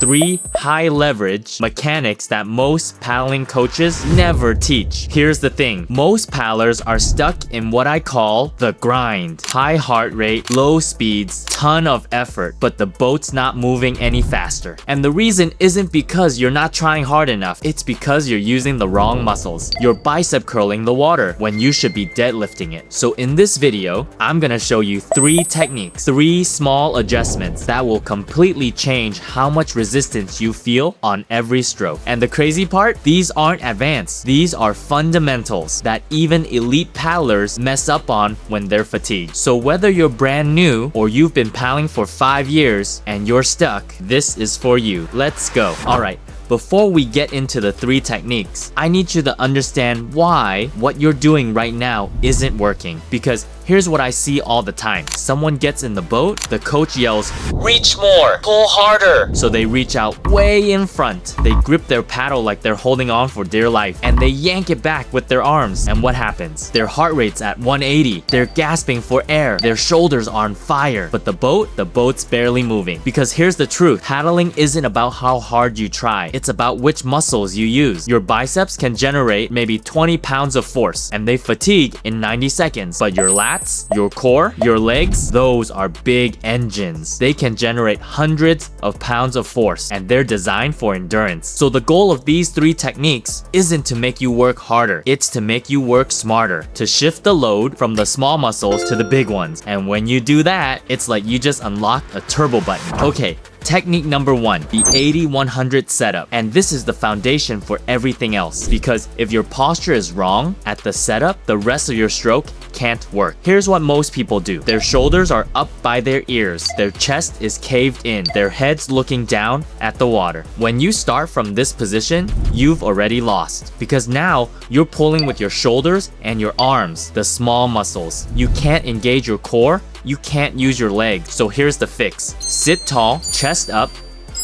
3 high leverage mechanics that most paddling coaches never teach. Here's the thing, most paddlers are stuck in what I call the grind. High heart rate, low speeds, ton of effort, but the boat's not moving any faster. And the reason isn't because you're not trying hard enough, it's because you're using the wrong muscles. You're bicep curling the water when you should be deadlifting it. So in this video, I'm gonna show you 3 techniques, 3 small adjustments that will completely change how much resistance you feel on every stroke. And the crazy part, these aren't advanced. These are fundamentals that even elite paddlers mess up on when they're fatigued. So whether you're brand new or you've been paddling for 5 years and you're stuck, this is for you. Let's go. Alright. Before we get into the 3 techniques, I need you to understand why what you're doing right now isn't working. Because here's what I see all the time. Someone gets in the boat, the coach yells, "Reach more, pull harder." So they reach out way in front. They grip their paddle like they're holding on for dear life, and they yank it back with their arms. And what happens? Their heart rate's at 180. They're gasping for air. Their shoulders are on fire. But the boat's barely moving. Because here's the truth. Paddling isn't about how hard you try. It's about which muscles you use. Your biceps can generate maybe 20 pounds of force, and they fatigue in 90 seconds. But your lats, your core, your legs, those are big engines. They can generate hundreds of pounds of force, and they're designed for endurance. So the goal of these 3 techniques isn't to make you work harder. It's to make you work smarter, to shift the load from the small muscles to the big ones. And when you do that, it's like you just unlocked a turbo button. Okay. Technique number 1, the 80-100 setup. And this is the foundation for everything else. Because if your posture is wrong at the setup, the rest of your stroke can't work. Here's what most people do. Their shoulders are up by their ears. Their chest is caved in. Their head's looking down at the water. When you start from this position, you've already lost. Because now you're pulling with your shoulders and your arms, the small muscles. You can't engage your core. You can't use your legs. So here's the fix. Sit tall, chest up,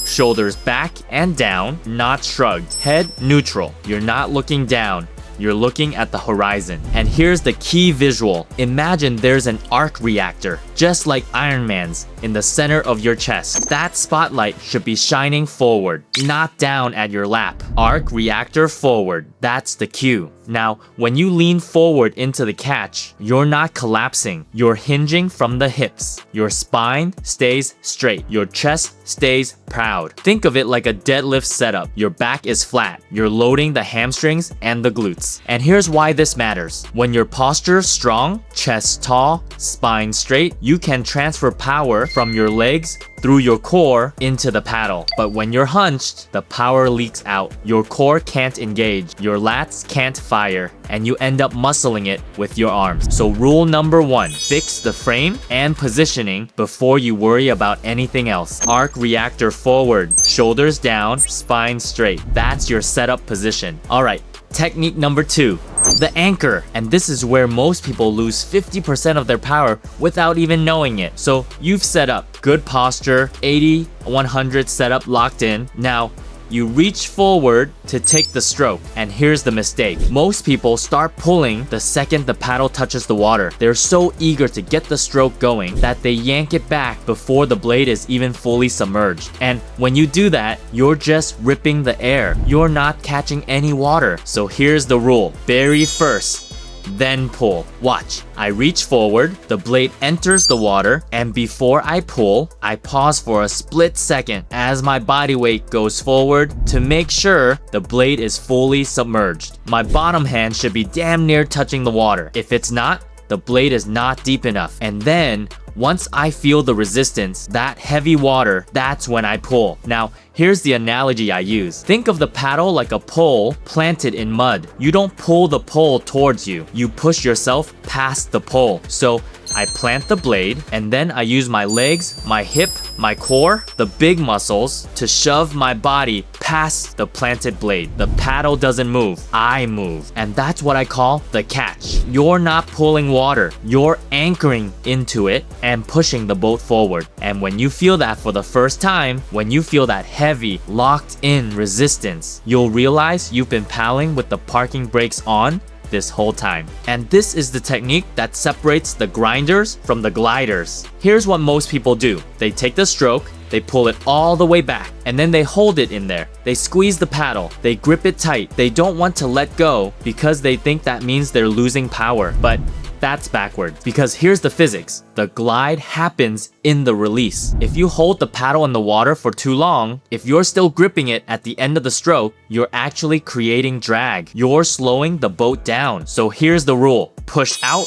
shoulders back and down, not shrugged. Head neutral. You're not looking down. You're looking at the horizon. And here's the key visual. Imagine there's an arc reactor, just like Iron Man's, in the center of your chest. That spotlight should be shining forward, not down at your lap. Arc reactor forward. That's the cue. Now, when you lean forward into the catch, you're not collapsing. You're hinging from the hips. Your spine stays straight. Your chest stays proud. Think of it like a deadlift setup. Your back is flat. You're loading the hamstrings and the glutes. And here's why this matters. When your posture's strong, chest tall, spine straight, you can transfer power from your legs through your core into the paddle. But when you're hunched, the power leaks out. Your core can't engage. Your lats can't fire. And you end up muscling it with your arms. So rule number 1, fix the frame and positioning before you worry about anything else. Arc reactor forward, shoulders down, spine straight. That's your setup position. Alright. Technique number 2, the anchor. And this is where most people lose 50% of their power without even knowing it. So you've set up good posture, 80-100 setup locked in. Now you reach forward to take the stroke. And here's the mistake. Most people start pulling the second the paddle touches the water. They're so eager to get the stroke going that they yank it back before the blade is even fully submerged. And when you do that, you're just ripping the air. You're not catching any water. So here's the rule. Bury first, then pull. Watch. I reach forward, the blade enters the water, and before I pull, I pause for a split second as my body weight goes forward to make sure the blade is fully submerged. My bottom hand should be damn near touching the water. If it's not, the blade is not deep enough. And then, once I feel the resistance, that heavy water, that's when I pull. Now, here's the analogy I use. Think of the paddle like a pole planted in mud. You don't pull the pole towards you. You push yourself past the pole. So I plant the blade, and then I use my legs, my hip, my core, the big muscles to shove my body past the planted blade. The paddle doesn't move, I move. And that's what I call the catch. You're not pulling water, you're anchoring into it and pushing the boat forward. And when you feel that for the first time, when you feel that heavy, locked in resistance, you'll realize you've been paddling with the parking brakes on this whole time. And this is the technique that separates the grinders from the gliders. Here's what most people do. They take the stroke, they pull it all the way back, and then they hold it in there. They squeeze the paddle, they grip it tight. They don't want to let go because they think that means they're losing power. But that's backwards, because here's the physics. The glide happens in the release. If you hold the paddle in the water for too long, if you're still gripping it at the end of the stroke, you're actually creating drag. You're slowing the boat down. So here's the rule. Push out,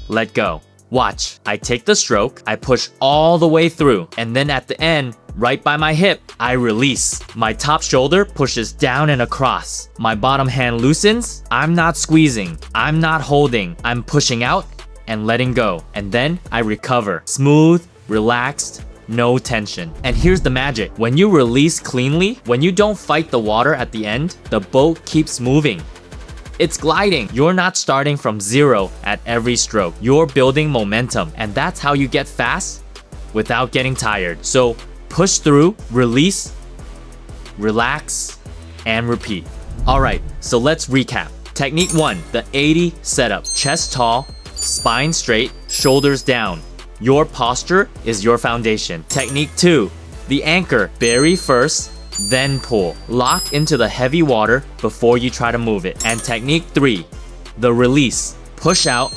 let go. Watch, I take the stroke, I push all the way through, and then at the end, right by my hip, I release. My top shoulder pushes down and across. My bottom hand loosens. I'm not squeezing. I'm not holding. I'm pushing out and letting go. And then I recover. Smooth, relaxed, no tension. And here's the magic. When you release cleanly, when you don't fight the water at the end, the boat keeps moving. It's gliding. You're not starting from zero at every stroke. You're building momentum. And that's how you get fast without getting tired. So push through, release, relax, and repeat. Alright, so let's recap. Technique 1, the 80 setup. Chest tall, spine straight, shoulders down. Your posture is your foundation. Technique 2, the anchor. Bury first, then pull. Lock into the heavy water before you try to move it. And technique 3, the release. Push out,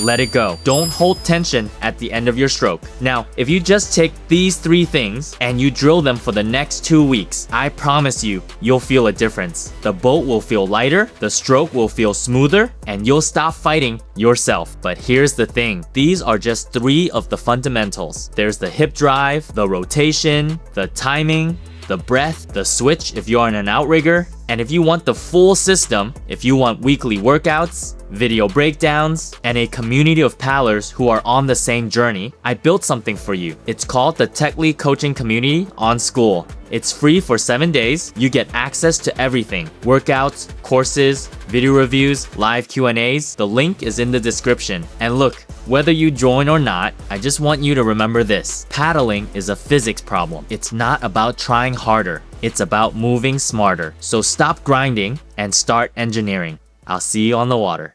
let it go. Don't hold tension at the end of your stroke. Now, if you just take these 3 things and you drill them for the next 2 weeks, I promise you, you'll feel a difference. The boat will feel lighter, the stroke will feel smoother, and you'll stop fighting yourself. But here's the thing, these are just 3 of the fundamentals. There's the hip drive, the rotation, the timing, the breath, the switch if you're on an outrigger, and if you want the full system, if you want weekly workouts, video breakdowns, and a community of paddlers who are on the same journey, I built something for you. It's called the Tech League Coaching Community on School. It's free for 7 days. You get access to everything. Workouts, courses, video reviews, live Q&As. The link is in the description. And look, whether you join or not, I just want you to remember this. Paddling is a physics problem. It's not about trying harder. It's about moving smarter. So stop grinding and start engineering. I'll see you on the water.